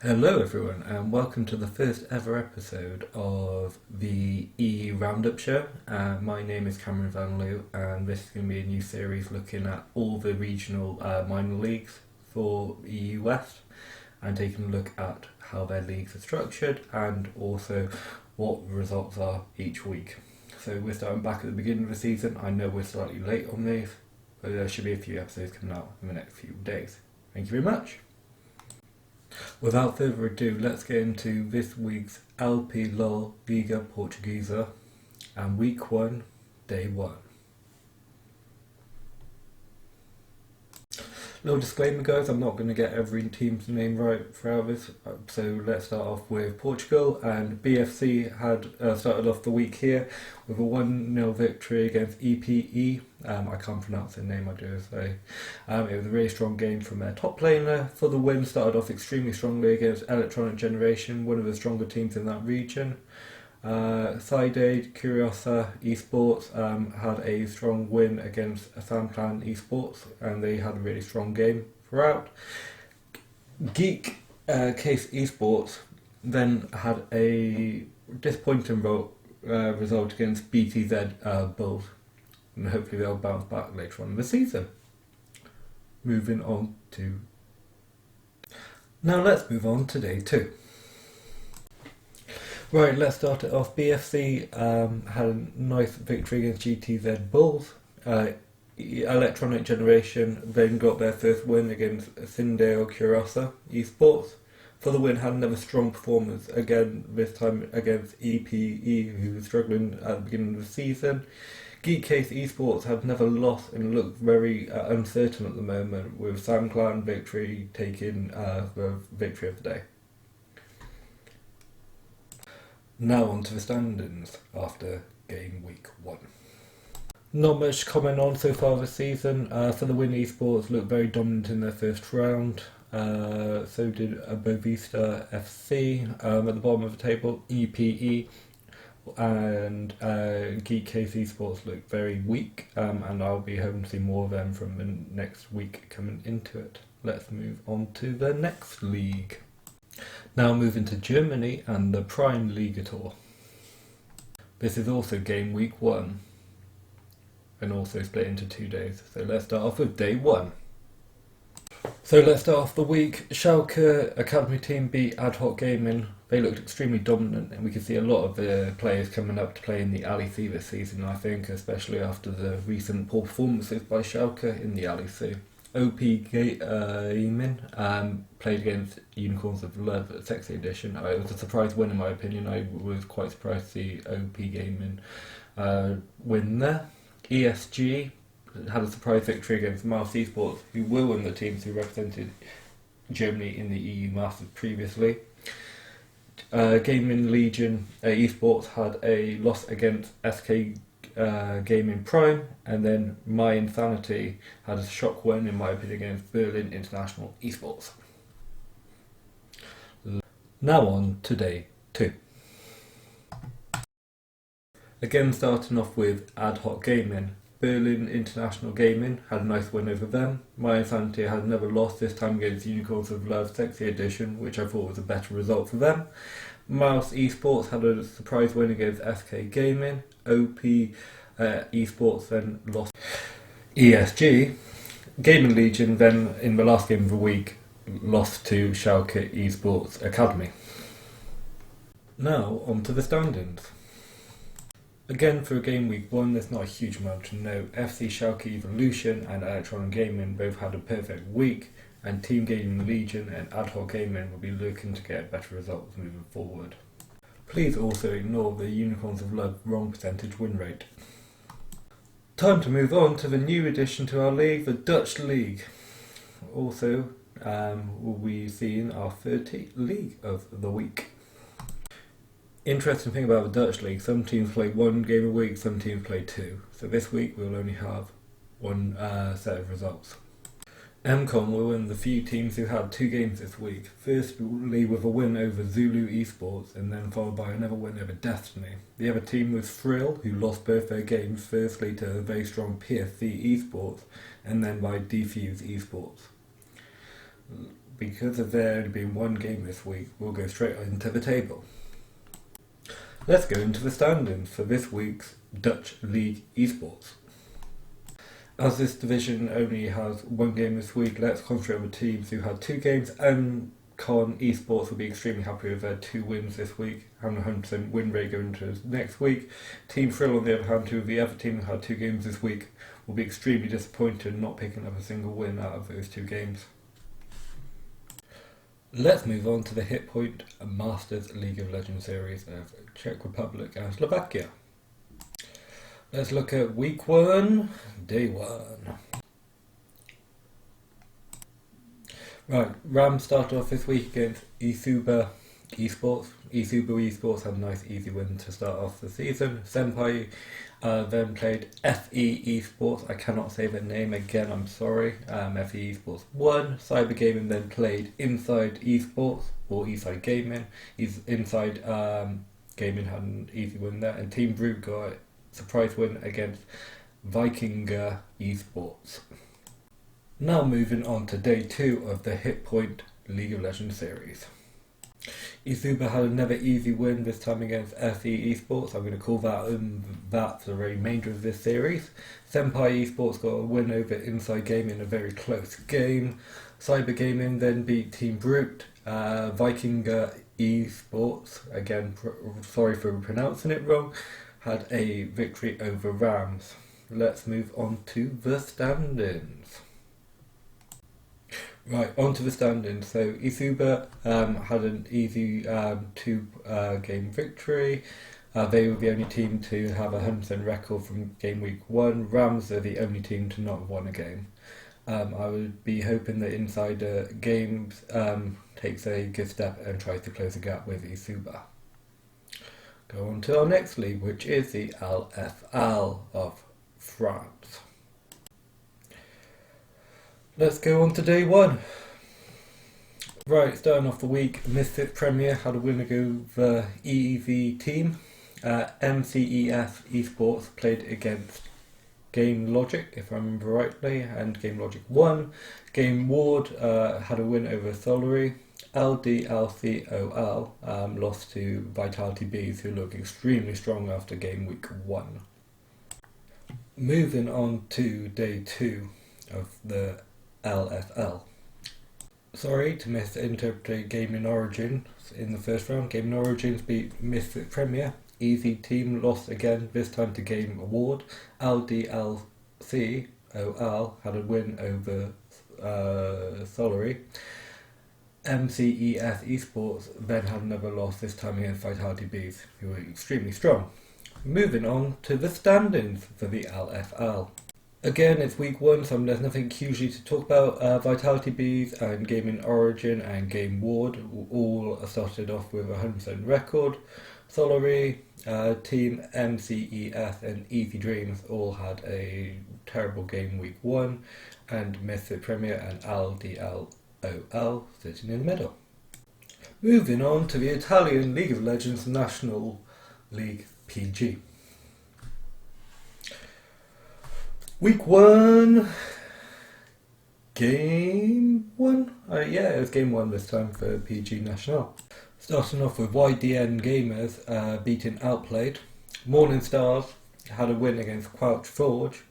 Hello everyone and welcome to the first ever episode of the EU Roundup Show. My name is Cameron Van Loo and this is going to be a new series looking at all the regional minor leagues for EU West and taking a look at how their leagues are structured and also what the results are each week. So we're starting back at the beginning of the season. I know we're slightly late on these, but there should be a few episodes coming out in the next few days. Thank you very much. Without further ado, let's get into this week's LP LOL Liga Portuguesa and week 1, day 1. Little disclaimer guys, I'm not going to get every team's name right throughout this, so let's start off with Portugal. And BFC had started off the week here with a 1-0 victory against EPE. I can't pronounce their name, I do say. It was a really strong game from their top player for the win. Started off extremely strongly against Electronic Generation, one of the stronger teams in that region. Side Curiosa Esports had a strong win against Samclan Esports and they had a really strong game throughout. Geek Case Esports then had a disappointing result against BTZ Bulls, and hopefully they'll bounce back later on in the season. Moving on to... Now let's move on to day 2. Right, let's start it off. BFC had a nice victory against GTZ Bulls. Electronic Generation then got their first win against Sindel Curiosa Esports. For the win, had another strong performance again, this time against EPE, who was struggling at the beginning of the season. Geek Case Esports have never lost and look very uncertain at the moment, with SamClan victory taking the victory of the day. Now on to the standings after game week 1. Not much to comment on so far this season. For the win, Esports looked very dominant in their first round. So did Bovista FC. At the bottom of the table, EPE and Geek Case Esports look very weak, and I'll be hoping to see more of them from the next week coming into it. Let's move on to the next league. Now moving to Germany and the Prime Liga Tour. This is also game week 1 and also split into 2 days. So let's start off with day 1. So let's start off the week. Schalke Academy team beat Ad Hoc Gaming. They looked extremely dominant and we can see a lot of the players coming up to play in the LEC this season, I think, especially after the recent poor performances by Schalke in the LEC. OP Gaming played against Unicorns of Love at Sexy Edition. It was a surprise win in my opinion. I was quite surprised to see OP Gaming win there. ESG had a surprise victory against Mouse Esports, who were one of the teams who represented Germany in the EU Masters previously. Gaming Legion Esports had a loss against SK Gaming Prime, and then My Insanity had a shock win in my opinion against Berlin International Esports. Now on to day 2. Again starting off with Ad Hoc Gaming. Berlin International Gaming had a nice win over them. My Insanity had another loss, this time against Unicorns of Love Sexy Edition, which I thought was a better result for them. Mouse Esports had a surprise win against SK Gaming. OP Esports then lost. ESG Gaming Legion then in the last game of the week lost to Schalke Esports Academy. Now on to the standings. Again for game week 1 there's not a huge amount to note. FC Schalke Evolution and Electronic Gaming both had a perfect week, and Team Gaming Legion and Ad Hoc Gaming will be looking to get better results moving forward. Please also ignore the Unicorns of Love wrong percentage win rate. Time to move on to the new addition to our league, the Dutch League. Also, we'll be seeing our 30th league of the week. Interesting thing about the Dutch League, some teams play 1 game a week, some teams play 2. So this week we'll only have 1 set of results. MCOM were one of the few teams who had 2 games this week. Firstly with a win over Zulu Esports and then followed by another win over Destiny. The other team was Thrill, who lost both their games, firstly to a very strong PSC Esports and then by Defuse Esports. because of there only being one game this week, we'll go straight into the table. Let's go into the standings for this week's Dutch League Esports. As this division only has one game this week, let's concentrate on the teams who had 2 games. Con Esports will be extremely happy with their 2 wins this week, having a 100% win rate going into next week. Team Frill, on the other hand, who the other team who had 2 games this week, will be extremely disappointed not picking up a single win out of those 2 games. Let's move on to the Hitpoint Masters League of Legends series of Czech Republic and Slovakia. Let's look at week 1, day 1. Right, Ram started off this week against Isuba Esports. Isuba Esports had a nice easy win to start off the season. Senpai then played FE Esports. I cannot say their name again, I'm sorry. FE Esports won. Cyber Gaming then played Inside Esports, or Eastside Gaming. Inside Gaming had an easy win there. And Team Brute got a surprise win against Vikinga Esports. Now moving on to day 2 of the Hitpoint League of Legends series. Isuba had another easy win, this time against FE Esports. I'm going to call that for the remainder of this series. Senpai Esports got a win over Inside Gaming in a very close game. Cyber Gaming then beat Team Brute. Vikinga Esports, again sorry for pronouncing it wrong, had a victory over Rams. Let's move on to the standings. Right, on to the standings. So Isuba had an easy 2-game victory. They were the only team to have a 100% record from game week 1. Rams are the only team to not have won a game. I would be hoping that Insider Games takes a good step and tries to close the gap with Isuba. Go on to our next league, which is the LFL of France. Let's go on to day 1. Right, starting off the week, Misfit Premier had a win over EEV team. MCEF Esports played against Game Logic, if I remember rightly, and Game Logic won. Game Ward had a win over Solary. LDLCOL lost to Vitality Bees, who look extremely strong after game week 1. Moving on to day 2 of the LFL. Sorry to misinterpret Gaming Origins in the first round. Gaming Origins beat Misfit Premier. Easy team lost again, this time to Game Award. LDLCOL had a win over Solary. MCEF Esports then had another loss, this time against Vitality Bees, who were extremely strong. Moving on to the standings for the LFL. Again, it's week 1, so there's nothing hugely to talk about. Vitality Bees and Gaming Origin and Game Ward all started off with a 100% record. Solary, Team MCEF and Easy Dreams all had a terrible game week 1, and Misfit Premier and LDLOL sitting in the middle. Moving on to the Italian League of Legends National League PG. Week 1, game 1? Yeah, it was game 1 this time for PG National. Starting off with YDN Gamers beating Outplayed. Morning Stars had a win against Crouch Forge.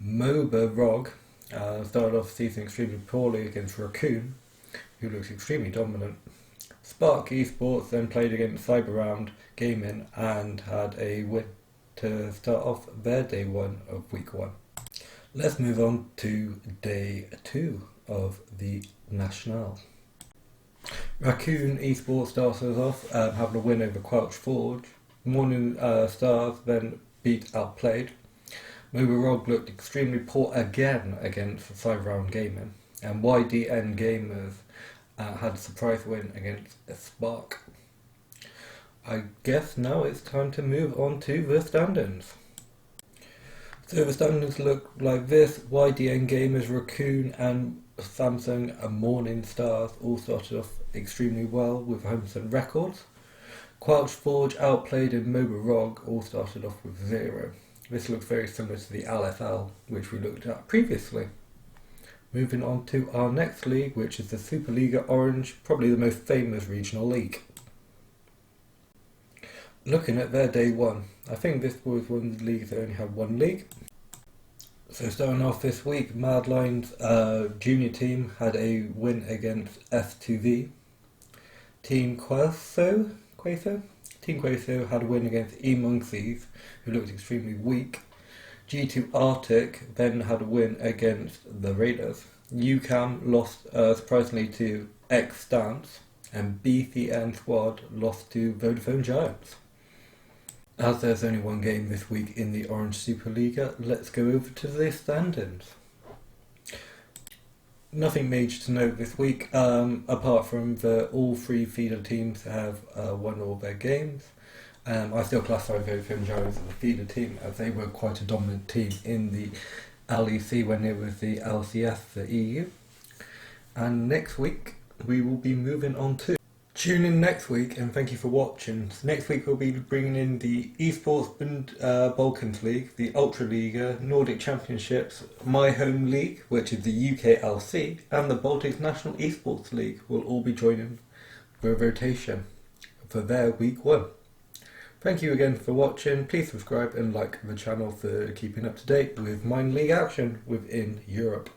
MOBA ROG started off the season extremely poorly against Raccoon, who looks extremely dominant. Spark Esports then played against Cyberround Gaming and had a win to start off their day 1 of week 1. Let's move on to day 2 of the National. Raccoon Esports started off having a win over Crouch Forge. Morning Stars then beat Outplayed. MOBA ROG looked extremely poor again against Cyberround Gaming. And YDN Gamers had a surprise win against Spark. I guess now it's time to move on to the standings. So the standings look like this. YDN Gamers, Raccoon and Samsung and Morning Stars all started off extremely well with 100% records. Crouch Forge, Outplayed and MOBA ROG all started off with 0. This looks very similar to the LFL, which we looked at previously. Moving on to our next league, which is the Superliga Orange, probably the most famous regional league. Looking at their day one, I think this was one of the leagues that only had one league. So starting off this week, Madline's junior team had a win against S2V. Team Quaso had a win against E-Monkeys, who looked extremely weak. G2 Arctic then had a win against the Raiders. UCAM lost surprisingly to X Stance, and BCN Squad lost to Vodafone Giants. As there's only one game this week in the Orange Superliga, let's go over to the standings. Nothing major to note this week, apart from all three feeder teams have won all their games. I still classify Vodafone Giants as a feeder team, as they were quite a dominant team in the LEC when it was the LCS, the EU. And next week we will be moving on to... Tune in next week and thank you for watching. Next week we'll be bringing in the Esports Balkans League, the Ultraliga, Nordic Championships, My Home League, which is the UKLC, and the Baltic National Esports League will all be joining for a rotation for their week one. Thank you again for watching. Please subscribe and like the channel for keeping up to date with Mine League action within Europe.